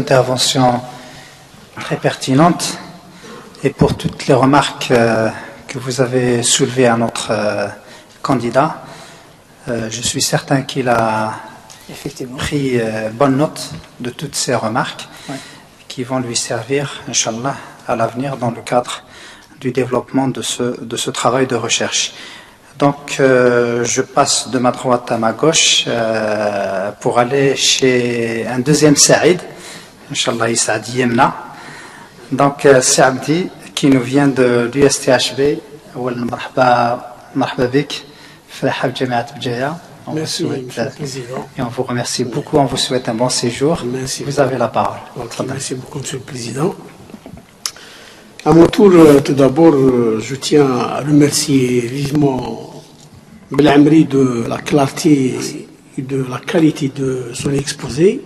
interventions très pertinentes et pour toutes les remarques que vous avez soulevées à notre candidat. Je suis certain qu'il a pris bonne note de toutes ces remarques qui vont lui servir, Inch'Allah, à l'avenir dans le cadre du développement de ce travail de recherche. Donc, je passe de ma droite à ma gauche pour aller chez un deuxième Saïd, Inch'Allah, Saad Yemna. Donc, Saadi, qui nous vient de l'USTHB. Marhaba bik, Flaha Jamiat Bjaya. Merci, Monsieur le Président. Et on vous remercie beaucoup, on vous souhaite un bon séjour. Merci. Vous avez la parole. Merci beaucoup, Monsieur le Président. À mon tour, tout d'abord, je tiens à remercier vivement Belamri de la clarté et de la qualité de son exposé.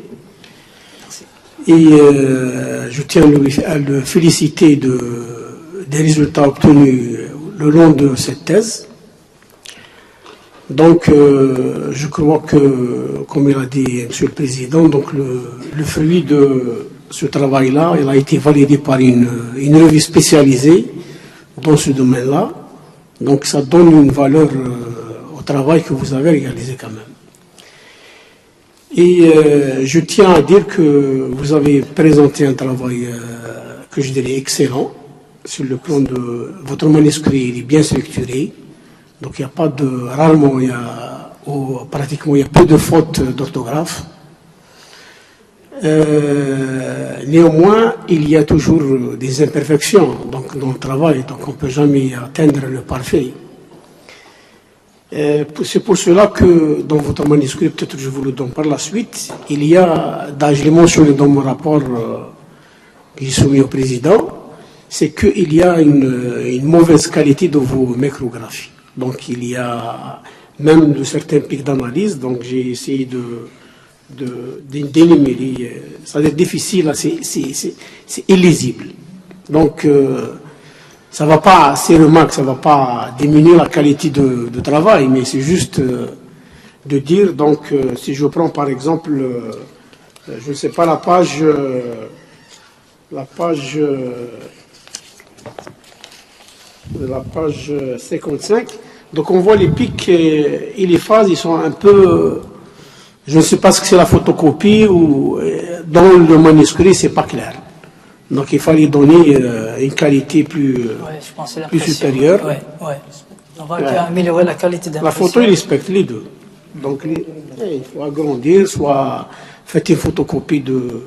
Et je tiens à le féliciter des résultats obtenus le long de cette thèse. Donc, je crois que, comme il a dit Monsieur le Président, donc le fruit de ce travail-là, il a été validé par une revue spécialisée dans ce domaine-là. Donc, ça donne une valeur au travail que vous avez réalisé quand même. Et je tiens à dire que vous avez présenté un travail que je dirais excellent sur le plan de votre manuscrit. Il est bien structuré. Donc, il n'y a pas de. Rarement, pratiquement, il y a peu de fautes d'orthographe. Néanmoins, il y a toujours des imperfections dans le travail, donc on ne peut jamais atteindre le parfait. C'est pour cela que dans votre manuscrit, peut-être je vous le donne par la suite, il y a, je l'ai mentionné dans mon rapport que j'ai soumis au président, c'est qu'il y a une mauvaise qualité de vos micrographies. Donc il y a même de certains pics d'analyse, donc j'ai essayé d'énumérer. Ça va être difficile, c'est illisible. Donc ça va pas, ces remarques, ça va pas diminuer la qualité de travail, mais c'est juste de dire, donc si je prends par exemple, je ne sais pas, la page 55, donc on voit les pics et les phases, ils sont un peu, je ne sais pas ce que c'est la photocopie ou dans le manuscrit, c'est pas clair. Donc il fallait donner une qualité plus supérieure. On va améliorer la qualité d'impression. La photo, il respecte les deux. Donc il faut agrandir, soit faites une photocopie de.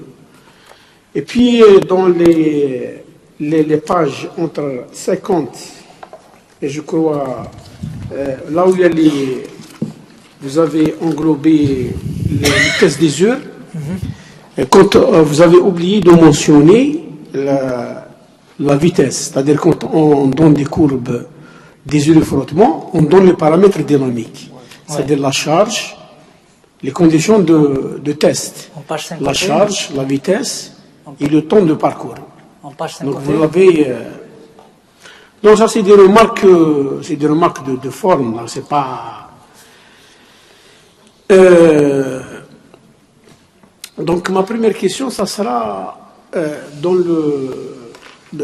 Et puis dans les pages entre 50 et je crois là où il y a vous avez englobé les tests des heures. Et quand vous avez oublié de mentionner la vitesse, c'est-à-dire quand on donne des courbes des heures de frottement, on donne les paramètres dynamiques, c'est-à-dire la charge, les conditions de test, la charge, la vitesse et le temps de parcours. Donc vous l'avez. Donc ça c'est des remarques de forme, c'est pas. Donc ma première question, ça sera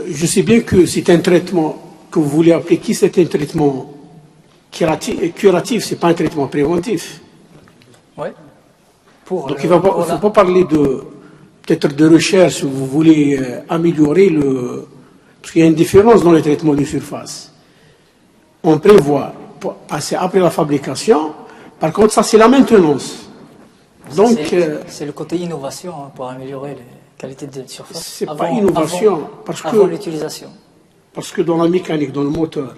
je sais bien que c'est un traitement que vous voulez appliquer, c'est un traitement curatif, c'est pas un traitement préventif. Oui. Donc il ne faut pas parler peut-être de recherche si vous voulez améliorer parce qu'il y a une différence dans les traitements de surface. On prévoit passer après la fabrication, par contre ça c'est la maintenance. Donc c'est le côté innovation pour améliorer les qualités de surface. C'est pas innovation avant l'utilisation. Parce que dans la mécanique, dans le moteur,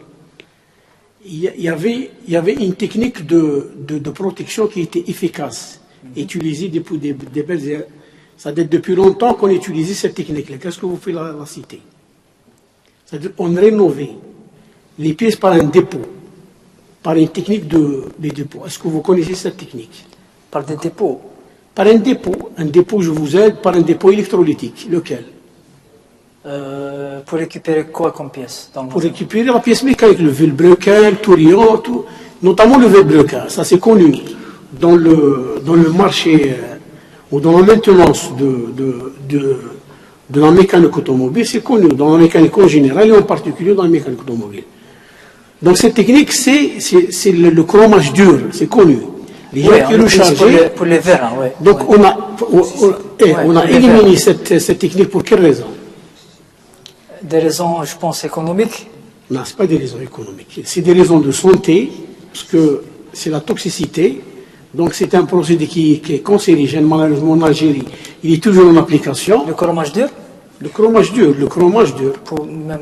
il y avait une technique de protection qui était efficace, utilisée depuis des belles. Ça date depuis longtemps qu'on utilisait cette technique-là. Qu'est-ce que vous faites la citer? C'est-à-dire on rénovait les pièces par un dépôt, par une technique de dépôt. Est-ce que vous connaissez cette technique? Par des dépôts? Par un dépôt, je vous aide, par un dépôt électrolytique. Lequel? Pour récupérer quoi comme pièce? Pour récupérer la pièce mécanique, le Villebrequin, le Tourion, notamment le Villebrequin. Ça c'est connu dans le marché ou dans la maintenance de la mécanique automobile, c'est connu, dans la mécanique en général et en particulier dans la mécanique automobile. Donc cette technique, c'est le chromage dur, c'est connu. Les gens qui rechargent. Pour les verres, oui. Donc on a éliminé cette technique pour quelle raison? Des raisons, je pense, économiques. Non, ce n'est pas des raisons économiques. C'est des raisons de santé, parce que c'est la toxicité. Donc c'est un procédé qui est cancérigène, malheureusement en Algérie. Il est toujours en application. Le chromage dur? Le chromage dur.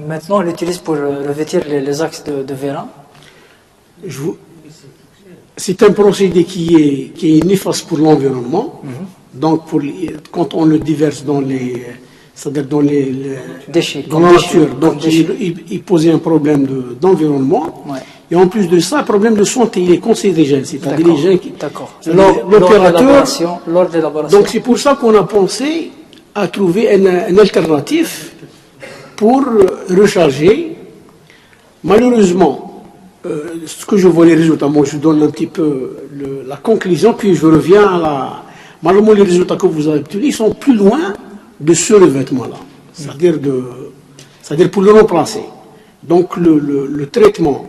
Maintenant, on l'utilise pour revêtir les axes de vérin. C'est un procédé qui est néfaste pour l'environnement. Donc quand on le déverse c'est-à-dire dans la nature, donc il posait un problème d'environnement. Ouais. Et en plus de ça, un problème de santé, il est cancérigène. C'est-à-dire les gens qui. D'accord. L'opérateur. Lors de l'élaboration. Donc c'est pour ça qu'on a pensé à trouver un alternatif pour recharger. Malheureusement, ce que je vois les résultats, moi je donne un petit peu la conclusion, puis je reviens à malheureusement les résultats que vous avez obtenus, ils sont plus loin de ce revêtement-là. C'est-à-dire pour le remplacer. Donc le traitement,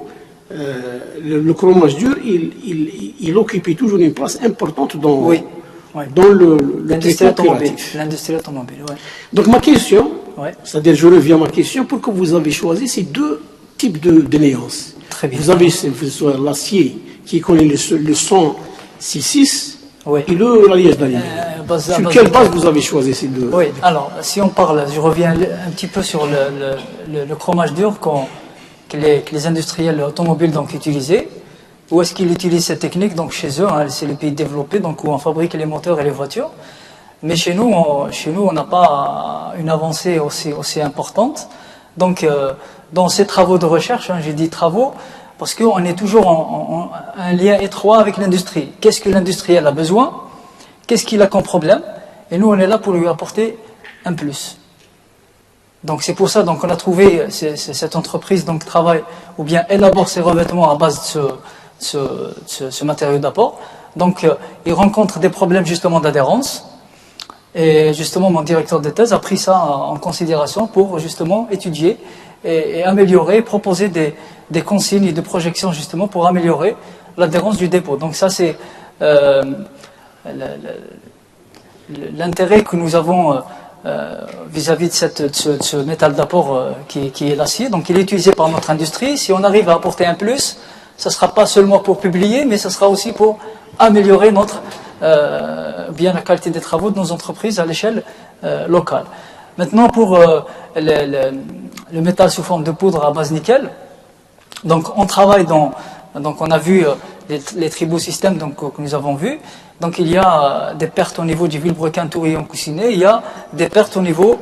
le chromage dur, il occupait toujours une place importante dans le traitement curatif. L'industrie automobile, oui. Donc ma question, c'est-à-dire je reviens à ma question, pour que vous avez choisi ces deux types de néances. Très bien. Vous avez l'acier qui connaît le 106.6 et l'alliage d'aluminium. Sur quelle base vous avez choisi ces deux? Oui, alors si on parle, je reviens un petit peu sur le chromage dur que les industriels automobiles donc utilisaient. Où est-ce qu'ils utilisent cette technique? Donc chez eux, c'est les pays développés, donc où on fabrique les moteurs et les voitures. Mais chez nous, on n'a pas une avancée aussi importante. Donc dans ces travaux de recherche, j'ai dit travaux, parce qu'on est toujours en un lien étroit avec l'industrie. Qu'est-ce que l'industriel a besoin? Qu'est-ce qu'il a comme problème? Et nous, on est là pour lui apporter un plus. Donc c'est pour ça qu'on a trouvé cette entreprise donc travaille ou bien élabore ses revêtements à base de ce matériau d'apport. Donc il rencontre des problèmes justement d'adhérence. Et justement, mon directeur de thèse a pris ça en considération pour justement étudier et améliorer, proposer des consignes et des projections justement pour améliorer l'adhérence du dépôt. Donc ça, c'est l'intérêt que nous avons vis-à-vis de ce métal d'apport qui est l'acier. Donc il est utilisé par notre industrie. Si on arrive à apporter un plus, ce ne sera pas seulement pour publier, mais ce sera aussi pour améliorer bien la qualité des travaux de nos entreprises à l'échelle locale. Maintenant, pour le métal sous forme de poudre à base nickel, donc on travaille donc on a vu les tribosystèmes que nous avons vus. Donc il y a des pertes au niveau du vilebrequin tourillon coussinet, il y a des pertes au niveau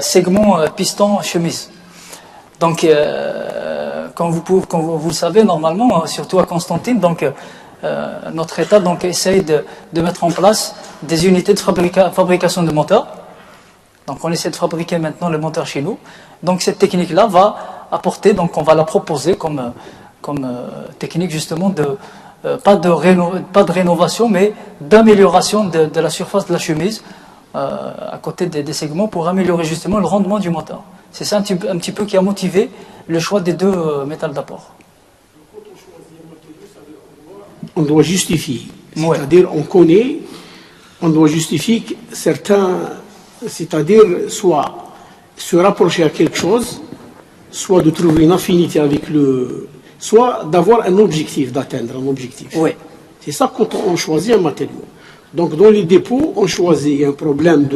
segment piston chemise. Donc comme vous le savez normalement, surtout à Constantine, donc notre État donc essaye de mettre en place des unités de fabrication de moteurs. Donc on essaie de fabriquer maintenant le moteur chez nous. Donc cette technique-là va apporter, donc on va la proposer comme technique justement pas de rénovation, mais d'amélioration de la surface de la chemise à côté des segments pour améliorer justement le rendement du moteur. C'est ça un petit peu qui a motivé le choix des deux métals d'apport. On doit justifier, c'est-à-dire on doit justifier certains, c'est-à-dire soit se rapprocher à quelque chose, soit de trouver une affinité avec soit d'avoir un objectif, d'atteindre un objectif. Oui. C'est ça quand on choisit un matériau. Donc dans les dépôts, on choisit un problème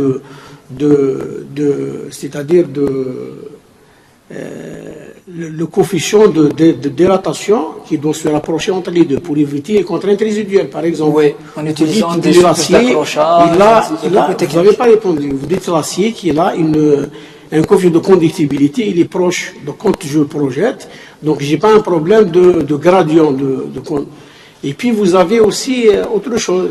c'est-à-dire le coefficient de dilatation qui doit se rapprocher entre les deux pour éviter les contraintes résiduelles, par exemple. Oui, en utilisant des l'acier. Vous n'avez pas répondu. Vous dites l'acier qui a un coefficient de conductibilité, il est proche. Donc quand je le projette, donc j'ai pas un problème de gradient et puis vous avez aussi autre chose,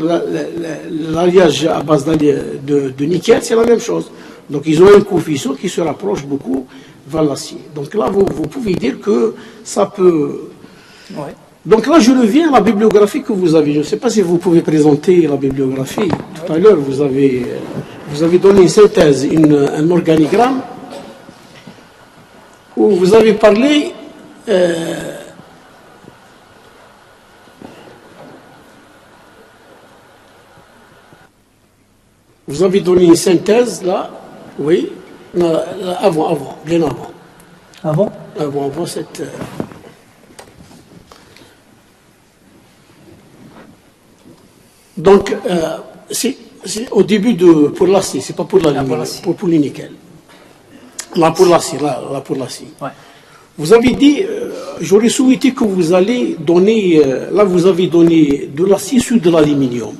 l'alliage à base de nickel, c'est la même chose. Donc ils ont un coefficient qui se rapproche beaucoup vers l'acier. Donc là, vous pouvez dire que ça peut Donc là, je reviens à la bibliographie que vous avez. Je ne sais pas si vous pouvez présenter la bibliographie. Tout à l'heure, vous avez donné une synthèse, un organigramme, où vous avez parlé vous avez donné une synthèse, là, oui, avant, bien avant. Avant cette... Donc, c'est au début pour l'acier, c'est pas pour l'aluminium, pour le nickel. Là, pour l'acier, là, pour l'acier. Ouais. Vous avez dit, j'aurais souhaité que vous allez donner, là, vous avez donné de l'acier sur de l'aluminium.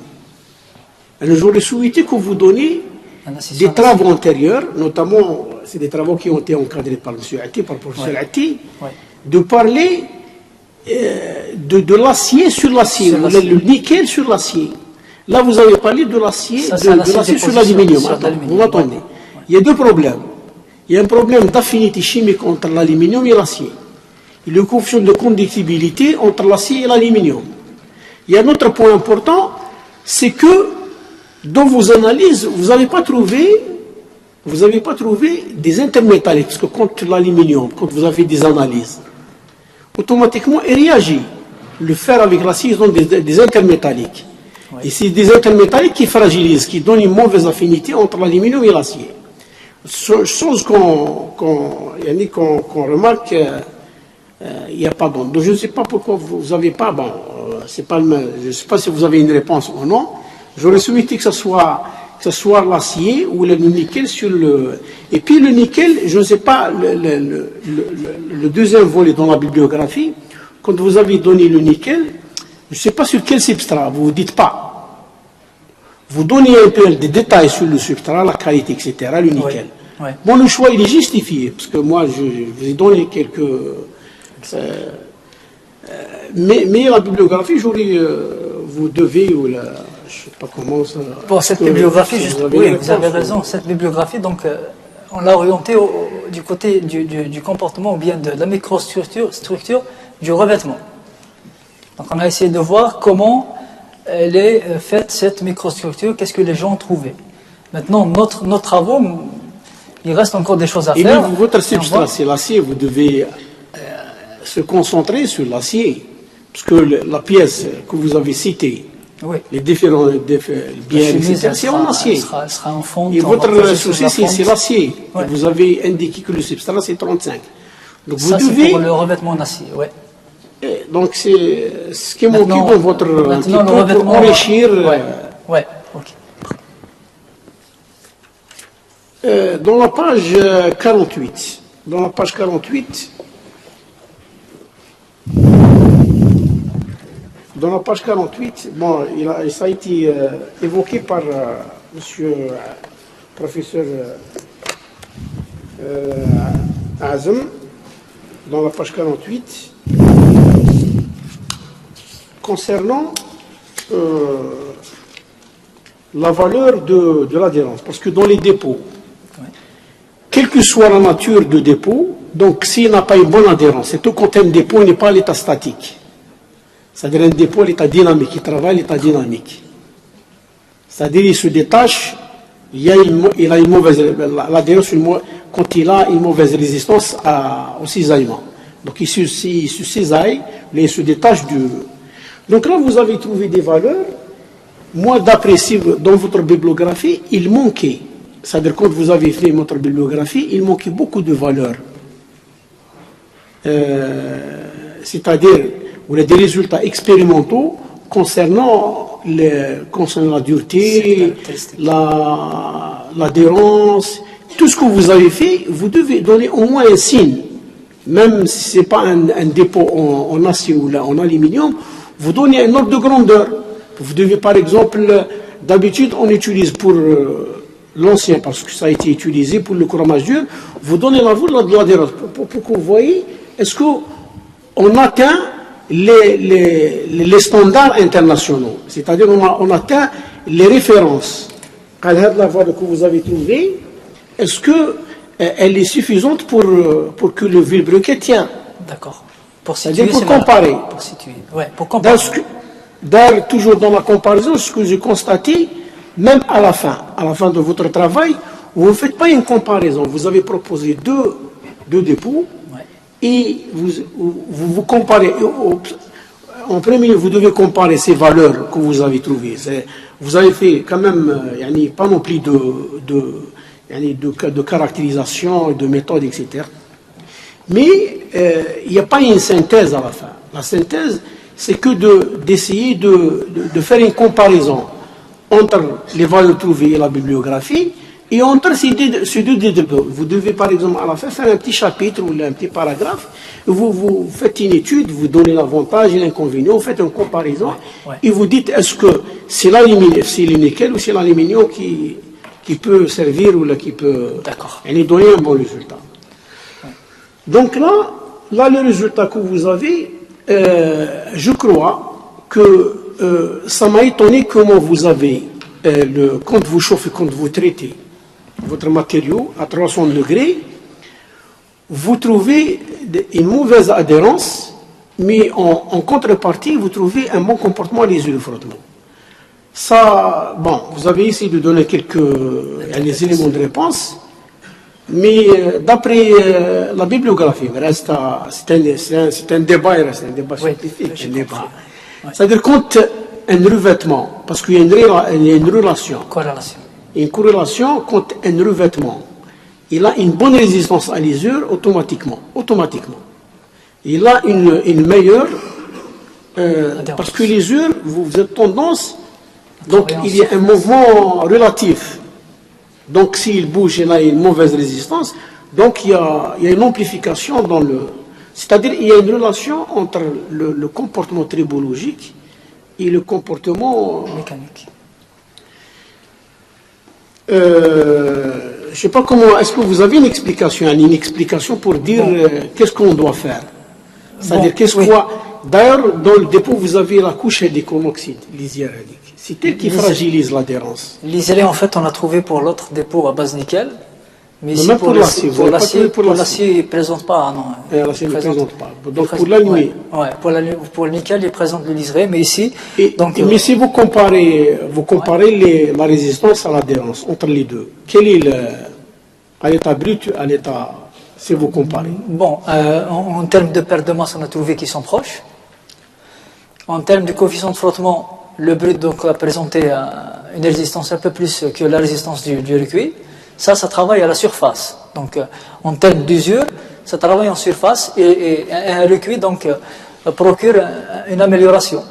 J'aurais souhaité que vous donniez des travaux antérieurs, notamment, c'est des travaux qui ont été encadrés par M. Atti, par le professeur Atti, de parler de l'acier sur l'acier, le nickel sur l'acier. Là, vous avez parlé de l'acier sur l'aluminium. Vous m'entendez? Il y a deux problèmes. Il y a un problème d'affinité chimique entre l'aluminium et l'acier. Il y a une coefficient de conductibilité entre l'acier et l'aluminium. Il y a un autre point important, c'est que dans vos analyses, vous n'avez pas trouvé des intermétalliques, parce que contre l'aluminium, quand vous avez des analyses, automatiquement, il réagit. Le fer avec l'acier, ils ont des intermétalliques. Et c'est des intermétalliques qui fragilisent, qui donnent une mauvaise affinité entre l'aluminium et l'acier. Chose qu'on remarque, il n'y a pas d'onde. Donc je ne sais pas pourquoi vous n'avez pas, je ne sais pas si vous avez une réponse ou non. J'aurais souhaité que ce soit l'acier ou le nickel sur le... Et puis le nickel, je ne sais pas, le deuxième volet dans la bibliographie, quand vous avez donné le nickel, je ne sais pas sur quel substrat, vous ne vous dites pas. Vous donnez un peu des détails sur le substrat, la qualité, etc., le nickel. Oui. Bon, le choix, il est justifié, parce que moi, je vous ai donné quelques... mais la bibliographie, vous devez... je ne sais pas comment ça... Pour cette bibliographie, oui, vous avez raison. Cette bibliographie, donc, on l'a orientée du côté du comportement ou bien de la microstructure du revêtement. Donc, on a essayé de voir comment elle est faite, cette microstructure, qu'est-ce que les gens ont trouvé. Maintenant, nos travaux, il reste encore des choses à faire. Et votre substrat, c'est l'acier, vous devez se concentrer sur l'acier, parce que la pièce que vous avez citée, oui. Les différents biens, c'est en acier. Elle sera en fonte. Et votre souci, c'est l'acier. Ouais. Vous avez indiqué que le substrat, c'est 35. Donc ça, vous devez... pour le revêtement en acier, oui. Donc c'est ce qui est manqué dans votre... Maintenant, le revêtement... Pour enrichir... Oui, ok. Dans la page 48, bon, ça a été évoqué par monsieur professeur Azem, dans la page 48, concernant la valeur de l'adhérence. Parce que dans les dépôts, quelle que soit la nature de dépôt, donc s'il n'a pas une bonne adhérence, c'est tout quand un dépôt n'est pas à l'état statique. C'est-à-dire un dépôt à l'état dynamique, il travaille à l'état dynamique. C'est-à-dire il se détache, il a une mauvaise, l'adhérence, quand il a une mauvaise résistance au cisaillement. Donc il se cisaille, mais il se détache du... Donc là vous avez trouvé des valeurs, moi d'après dans votre bibliographie, il manquait. C'est-à-dire, quand vous avez fait votre bibliographie, il manquait beaucoup de valeurs. C'est-à-dire, vous avez des résultats expérimentaux concernant la dureté, l'adhérence, tout ce que vous avez fait, vous devez donner au moins un signe. Même si ce n'est pas un dépôt en acier ou en aluminium, vous donnez un ordre de grandeur. Vous devez, par exemple, d'habitude, on utilise pour... l'ancien, parce que ça a été utilisé pour le chromage dur, vous donnez la valeur de l'adhérence pour que vous voyez, est-ce qu'on atteint les standards internationaux, c'est-à-dire on atteint les références. La valeur que vous avez trouvée, est-ce qu'elle est suffisante pour que le vilebrequet tienne? D'accord. Pour C'est-à-dire situer, pour c'est comparer. malade. Pour situer. Ouais, pour comparer. D'ailleurs, toujours dans la comparaison, ce que j'ai constaté, même à la fin de votre travail, vous ne faites pas une comparaison. Vous avez proposé deux dépôts Ouais. et vous comparez. En premier, vous devez comparer ces valeurs que vous avez trouvées. Vous avez fait quand même yani, pas non plus de caractérisation, de méthode, etc. Mais il n'y a pas une synthèse à la fin. La synthèse, c'est que d'essayer de faire une comparaison entre les valeurs trouvées et la bibliographie, et entre ces deux dépôts. Vous devez par exemple à la fin faire un petit chapitre ou un petit paragraphe, vous faites une étude, vous donnez l'avantage et l'inconvénient, vous faites une comparaison, et vous dites est-ce que c'est le nickel ou c'est l'aluminium qui peut servir ou là, qui peut donner un bon résultat. Donc là, le résultat que vous avez, je crois que ça m'a étonné comment vous avez, quand vous chauffez, quand vous traitez votre matériau à 300 degrés, vous trouvez une mauvaise adhérence, mais en contrepartie, vous trouvez un bon comportement à l'usure de frottement. Ça, bon, vous avez essayé de donner quelques éléments de réponse, mais d'après la bibliographie, c'est un débat scientifique. C'est-à-dire quand un revêtement, parce qu'il y a une relation, une corrélation quand un revêtement, il a une bonne résistance à l'usure automatiquement. Il a une meilleure, parce que l'usure, vous avez tendance, donc il y a un mouvement relatif. Donc s'il bouge, il a une mauvaise résistance, donc il y a une amplification dans le... C'est-à-dire il y a une relation entre le comportement tribologique et le comportement mécanique. Je ne sais pas comment, est-ce que vous avez une explication pour dire qu'est-ce qu'on doit faire? C'est-à-dire D'ailleurs, dans le dépôt, vous avez la couche d'éconoxyde, l'isyéradique. C'est elle qui fragilise l'adhérence. L'isolé, en fait, on a trouvé pour l'autre dépôt à base nickel. Mais ici, pour l'acier, il ne présente pas. Non, l'acier ne présente pas. Donc pour l'aluminium. Ouais, pour le nickel, il présente le liseré, mais ici. Mais si vous comparez la résistance à l'adhérence entre les deux, quel est à l'état brut, à l'état. Si vous comparez. Bon, en termes de perte de masse, on a trouvé qu'ils sont proches. En termes de coefficient de frottement, le brut donc, a présenté une résistance un peu plus que la résistance du recueil. Ça travaille à la surface. Donc, en termes d'usure, ça travaille en surface et un recueil donc, procure une amélioration.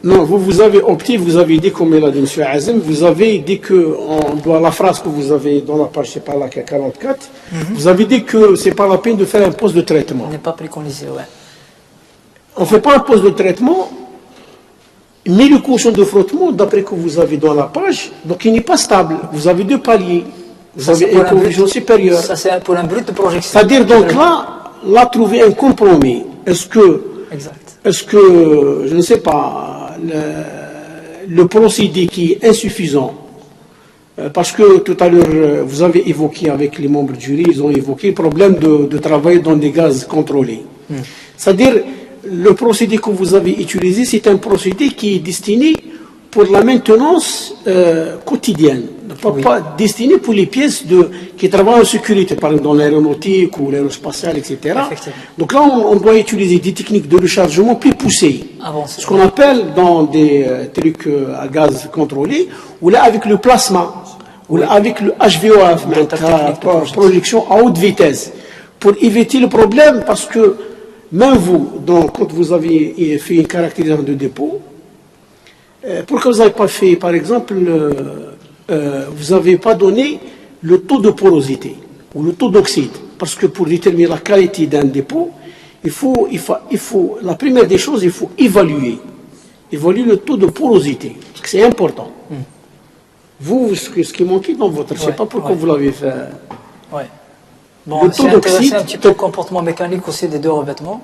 Non, vous avez opté, vous avez dit, comme l'a dit M. Azem, vous avez dit que, dans la phrase que vous avez dans la page, c'est pas là, 44, vous avez dit que c'est pas la peine de faire un poste de traitement. On n'est pas préconisé, ouais. On ne fait pas un poste de traitement, mais le quotient de frottement, d'après que vous avez dans la page, donc il n'est pas stable. Vous avez deux paliers. Vous avez un coefficient supérieur. Ça, c'est pour un brut de projection. C'est-à-dire, donc là, trouver un compromis. Est-ce que, je ne sais pas, le procédé qui est insuffisant, parce que tout à l'heure, vous avez évoqué avec les membres du jury, ils ont évoqué le problème de travailler dans des gaz contrôlés. C'est-à-dire, le procédé que vous avez utilisé, c'est un procédé qui est destiné pour la maintenance quotidienne, pas destiné pour les pièces qui travaillent en sécurité, par exemple dans l'aéronautique ou l'aérospatiale, etc. Donc là, on doit utiliser des techniques de rechargement plus poussées, ce qu'on appelle dans des trucs à gaz contrôlés, ou là avec le plasma, ou là avec le HVOF, projection à haute vitesse, pour éviter le problème, parce que même vous, quand vous avez fait une caractérisation de dépôt, pourquoi vous n'avez pas fait, par exemple, vous n'avez pas donné le taux de porosité ou le taux d'oxyde? Parce que pour déterminer la qualité d'un dépôt, il faut, la première des choses, il faut évaluer le taux de porosité, parce que c'est important. Vous, ce qui manquait dans votre, je ne sais pas pourquoi vous l'avez fait. Bon, c'est intéressant un petit peu le comportement mécanique aussi des deux revêtements.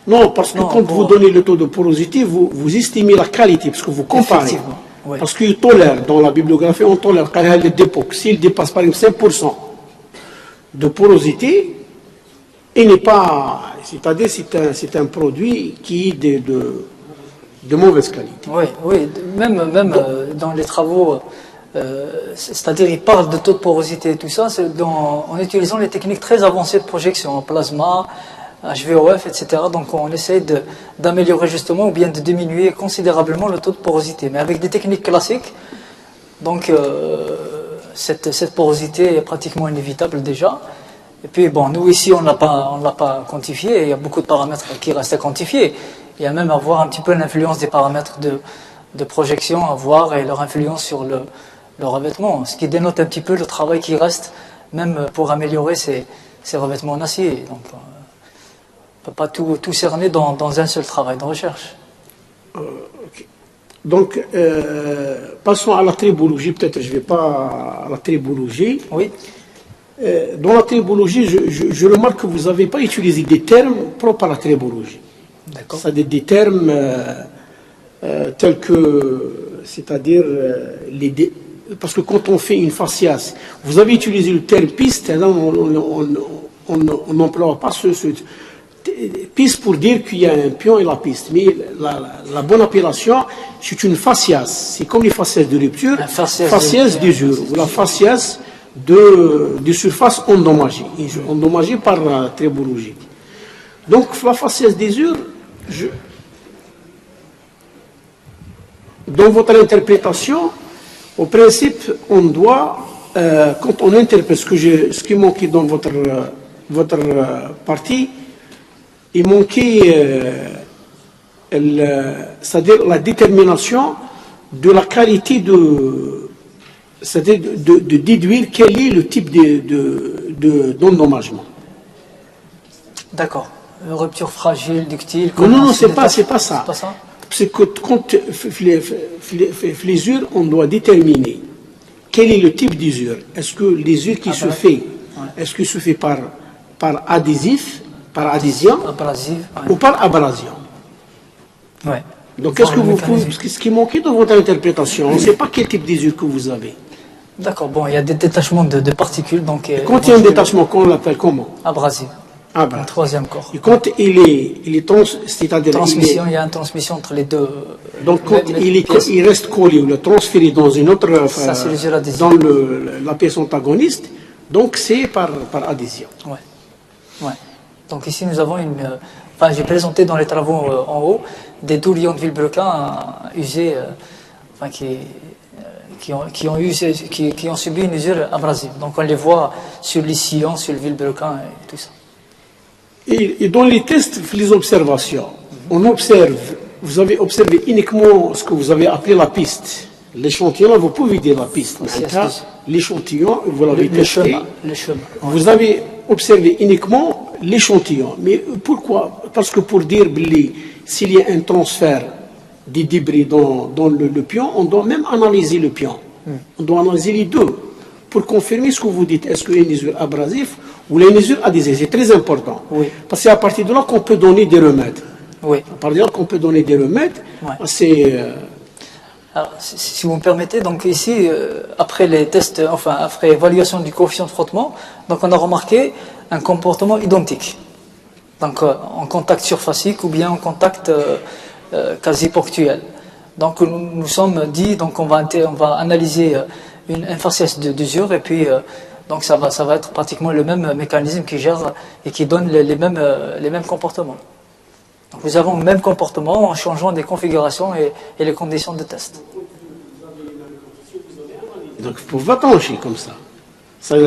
Non, parce que quand vous donnez le taux de porosité, vous estimez la qualité, parce que vous comparez. Parce qu'il tolère, dans la bibliographie, on tolère quand il y a des dépôts. S'il dépasse par exemple 5% de porosité, il n'est pas, c'est-à-dire c'est un produit qui est de mauvaise qualité. Oui, oui, même dans les travaux, c'est-à-dire ils parlent de taux de porosité et tout ça, en utilisant les techniques très avancées de projection, plasma, HVOF, etc. Donc on essaie d'améliorer justement ou bien de diminuer considérablement le taux de porosité. Mais avec des techniques classiques, donc cette porosité est pratiquement inévitable déjà. Et puis bon, nous ici on ne l'a pas quantifié, il y a beaucoup de paramètres qui restent à quantifier. Il y a même à voir un petit peu l'influence des paramètres de projection à voir et leur influence sur le revêtement, ce qui dénote un petit peu le travail qui reste même pour améliorer ces revêtements en acier. Donc on ne peut pas tout cerner dans un seul travail de recherche. Okay. Donc passons à la tribologie, peut-être je ne vais pas à la tribologie. Oui. Dans la tribologie, je remarque que vous n'avez pas utilisé des termes propres à la tribologie. D'accord. C'est-à-dire des termes tels que, c'est-à-dire parce que quand on fait une facias, vous avez utilisé le terme piste, là on n'emploie pas ce piste pour dire qu'il y a un pion et la piste, mais la bonne appellation, c'est une facias. C'est comme les facias de rupture, facias d'usure, ou la facias de surface endommagée par la tribologie. Donc la facias d'usure, dans votre interprétation, au principe, on doit, quand on interprète ce qui manquait dans votre partie, il manquait, c'est-à-dire la détermination de la qualité c'est-à-dire de déduire quel est le type d'endommagement. D'accord. Rupture fragile, ductile. Non, c'est pas ça. C'est pas ça. C'est que quand l'usure, on doit déterminer quel est le type d'usure. Est-ce que l'usure qui se fait, est-ce que se fait par adhésif, par adhésion, ou par abrasion? Ouais. Donc, qu'est-ce que vous pouvez, ce qui manquait dans votre interprétation, on ne sait pas quel type d'usure que vous avez. D'accord, bon, il y a des détachements de particules. Donc, quand il y a un détachement, qu'on l'appelle comment? Abrasif. Un troisième corps. Et quand il est c'est-à-dire transmission, il y a une transmission entre les deux. Donc quand il reste collé ou le transféré dans une autre, dans la pièce antagoniste, donc c'est par adhésion. Ouais. Donc ici nous avons j'ai présenté dans les travaux en haut des doubles ions de Villebrequin usés, qui ont subi une usure abrasive. Donc on les voit sur les sillons, sur le Villebrequin et tout ça. Et dans les tests, les observations, on observe, vous avez observé uniquement ce que vous avez appelé la piste. L'échantillon, là, vous pouvez dire la piste. L'échantillon, vous l'avez testé. Le chemin. Vous avez observé uniquement l'échantillon. Mais pourquoi? Parce que pour dire s'il y a un transfert des débris dans le pion, on doit même analyser le pion. On doit analyser les deux pour confirmer ce que vous dites. Est-ce qu'il y a une usure abrasive ou une usure adhésive? C'est très important. Oui. Parce que c'est à partir de là qu'on peut donner des remèdes. Oui. À partir de là qu'on peut donner des remèdes. C'est... Alors, si vous me permettez, donc ici, après les tests, après évaluation du coefficient de frottement, donc on a remarqué un comportement identique. Donc en contact surfacique ou bien en contact quasi ponctuel. Donc nous sommes dit, donc on va analyser un faciès d'usure et puis donc ça va être pratiquement le même mécanisme qui gère et qui donne les mêmes comportements. Donc nous avons le même comportement en changeant des configurations et les conditions de test. Donc vous pouvez trancher comme ça.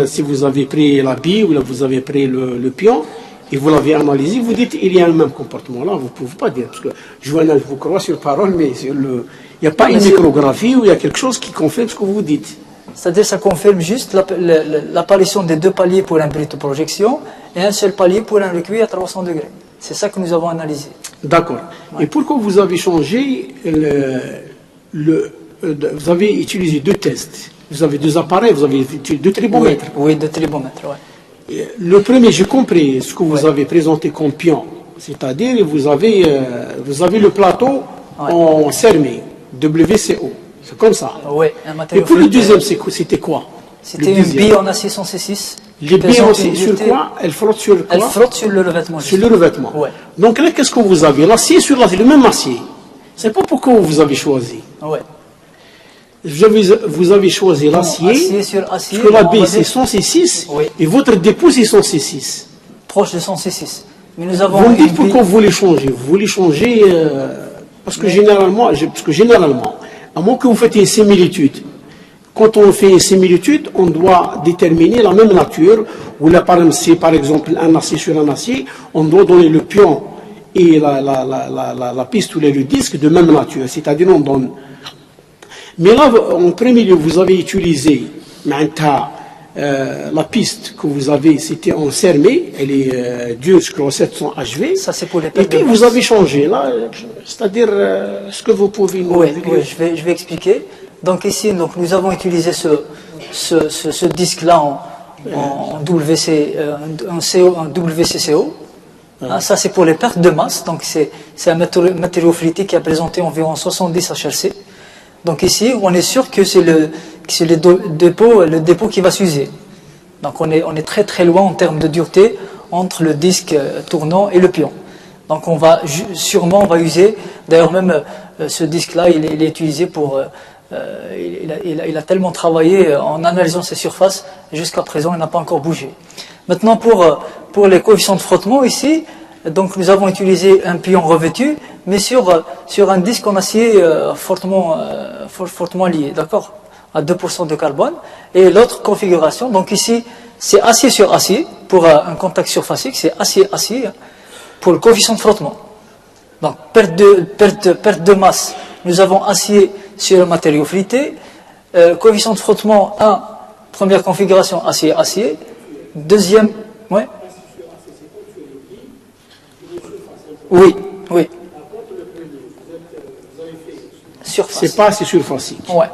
Si vous avez pris la bille ou là vous avez pris le pion et vous l'avez analysé, vous dites il y a le même comportement. Là, vous ne pouvez pas dire, parce que je vous crois sur parole, mais il n'y a pas une micrographie où il y a quelque chose qui confirme ce que vous dites. C'est-à-dire ça confirme juste l'apparition des deux paliers pour un bris de projection et un seul palier pour un recueil à 300 degrés. C'est ça que nous avons analysé. D'accord. Ouais. Et pourquoi vous avez changé vous avez utilisé deux tests? Vous avez deux appareils, vous avez utilisé deux tribomètres. Oui, deux tribomètres, oui. Le premier, j'ai compris ce que vous avez présenté comme pion. C'est-à-dire, vous avez le plateau en cermé, WCO. C'est comme ça. Oui, un matériau. Et pour le deuxième, c'était quoi? C'était une bille en acier 106. Les billes sur quoi? Elles frottent sur quoi? Elles frottent sur le revêtement. Sur le revêtement. Ouais. Donc là, qu'est-ce que vous avez? L'acier sur l'acier, le même acier. C'est pas pourquoi vous avez choisi. Ouais. Vous avez choisi l'acier. Acier sur acier. Parce que la bille, c'est 106. Oui. Et votre dépôt, c'est 106. Proche de 106. Mais nous avons. Vous me dites pourquoi vous voulez changer. Vous voulez changer parce que généralement, à moins que vous faites une similitude. Quand on fait une similitude, on doit déterminer la même nature. Ou là, par exemple, un acier sur un acier, on doit donner le pion et la piste ou le disque de même nature. C'est-à-dire, on donne. Mais là, en premier lieu, vous avez utilisé la piste que vous avez, c'était en cermé, elle est dure jusqu'au 700 HV. Ça, c'est pour les et puis, vous avez changé. Là, c'est-à-dire, ce que vous pouvez nous dire. Oui, je vais expliquer. Donc ici, donc, nous avons utilisé ce disque-là en WC, en WCCO. Ah, ça, c'est pour les pertes de masse. Donc c'est un matériau fluidique qui a présenté environ 70 HLC. Donc ici, on est sûr que c'est le dépôt qui va s'user. Donc on est très très loin en termes de dureté entre le disque tournant et le pion. Donc on va user. D'ailleurs même ce disque-là, il est utilisé pour il a tellement travaillé en analysant ses surfaces, jusqu'à présent il n'a pas encore bougé. Maintenant pour les coefficients de frottement ici, donc nous avons utilisé un pion revêtu, mais sur un disque en acier fortement lié, d'accord, à 2% de carbone. Et l'autre configuration, donc ici c'est acier sur acier pour un contact surfacique, c'est acier pour le coefficient de frottement. Donc perte de masse, nous avons acier sur le matériau frité, coefficient de frottement 1, première configuration acier, deuxième, ouais. Oui. Surface. C'est pas assez surfacique. Ouais.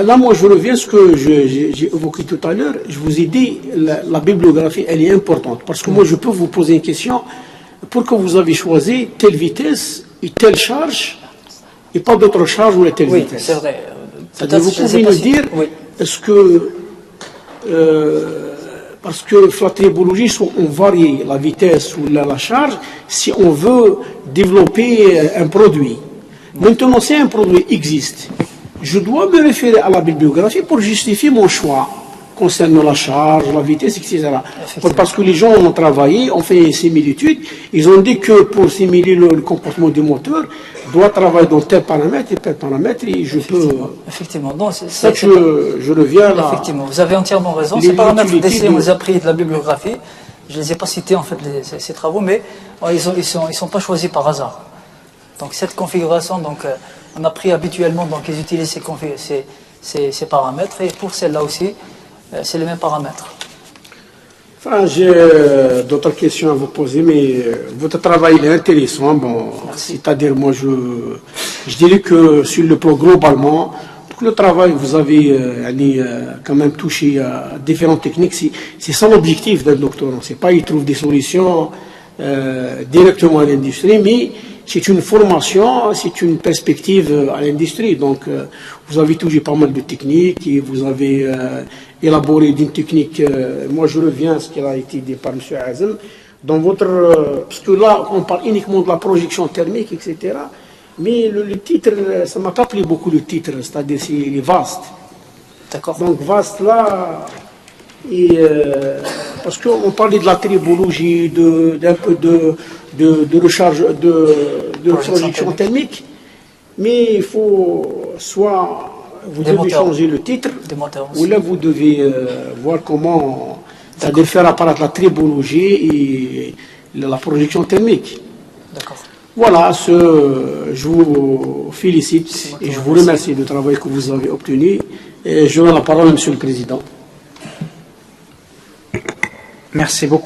Là, moi, je reviens à ce que j'ai évoqué tout à l'heure. Je vous ai dit, la bibliographie, elle est importante. Parce que moi, je peux vous poser une question. Pourquoi vous avez choisi telle vitesse et telle charge et pas d'autres charges ou telle vitesse? Oui, c'est vrai. Vous pouvez nous dire, est-ce que, parce que la tribologie, soit on varie la vitesse ou la charge, si on veut développer un produit. Maintenant, si un produit existe, je dois me référer à la bibliographie pour justifier mon choix concernant la charge, la vitesse, etc. Parce que les gens ont travaillé, ont fait une similitude, ils ont dit que pour simuler le comportement du moteur, doit travailler dans tel paramètre et tel paramètre, et je peux... Effectivement. Non, ça que je reviens là. Effectivement, vous avez entièrement raison. Ces paramètres d'essai, on les a pris de la bibliographie. Je ne les ai pas cités, en fait, ces travaux, mais ils sont pas choisis par hasard. Donc cette configuration, donc, on a pris habituellement, donc ils utilisent ces paramètres, et pour celle-là aussi, c'est les mêmes paramètres. Enfin, j'ai d'autres questions à vous poser, mais votre travail est intéressant. Bon, c'est-à-dire, moi, je dirais que sur le plan globalement, tout le travail, vous avez quand même touché à différentes techniques. C'est ça l'objectif d'un doctorant. C'est pas il trouve des solutions directement à l'industrie, mais c'est une formation, c'est une perspective à l'industrie. Donc, vous avez touché pas mal de techniques et vous avez élaboré d'une technique. Moi, je reviens à ce qui a été dit par M. Azem. Dans parce que là, on parle uniquement de la projection thermique, etc. Mais le titre, ça m'a pas plu beaucoup le titre, c'est-à-dire il est vaste. D'accord. Donc, vaste là. Et, parce qu'on parlait de la tribologie, d'un peu de recharge, de projection thermique, mais il faut soit vous devez changer le titre, ou là vous devez voir comment faire apparaître la tribologie et la projection thermique. D'accord. Voilà, je vous félicite et je vous remercie du travail que vous avez obtenu. Et je donne la parole à M. le Président. Merci beaucoup.